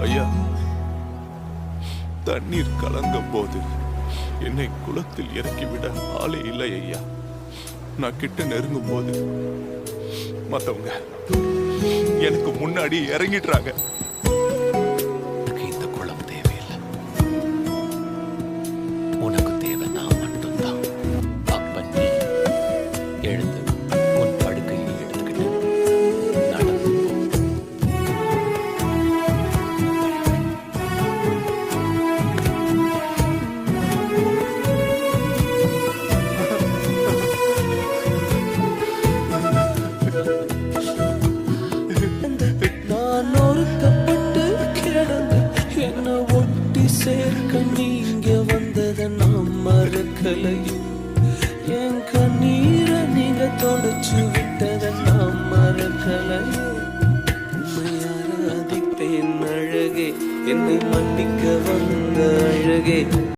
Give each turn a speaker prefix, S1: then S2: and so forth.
S1: ஐயா, தண்ணீர் கலங்கும் போது என்னை குளத்தில் இறக்கிவிட ஆளே இல்லை ஐயா. நான் கிட்ட நெருங்கும் போது மத்தவங்க எனக்கு முன்னாடி இறங்கிடுறாங்க.
S2: இந்த குளம் தேவையில்லை, உனக்கு தேவை நான் மட்டும்தான். அப்ப நீ எழுந்து உன் படுக்கையை எடுத்துக்கிட்டு நடந்து போ.
S3: நான் ஒருக்கப்பட்டு கிடந்து என்ன ஒட்டி சேர்க்க நீங்க வந்ததை நான் மறக்கலையும். என் கண்ணீரை நீங்க தொடச்சு விட்டதை நான் மறக்கலையும். உண்மையான அதிப்பேன் அழகே, என்னை மன்னிக்க வந்த அழகே.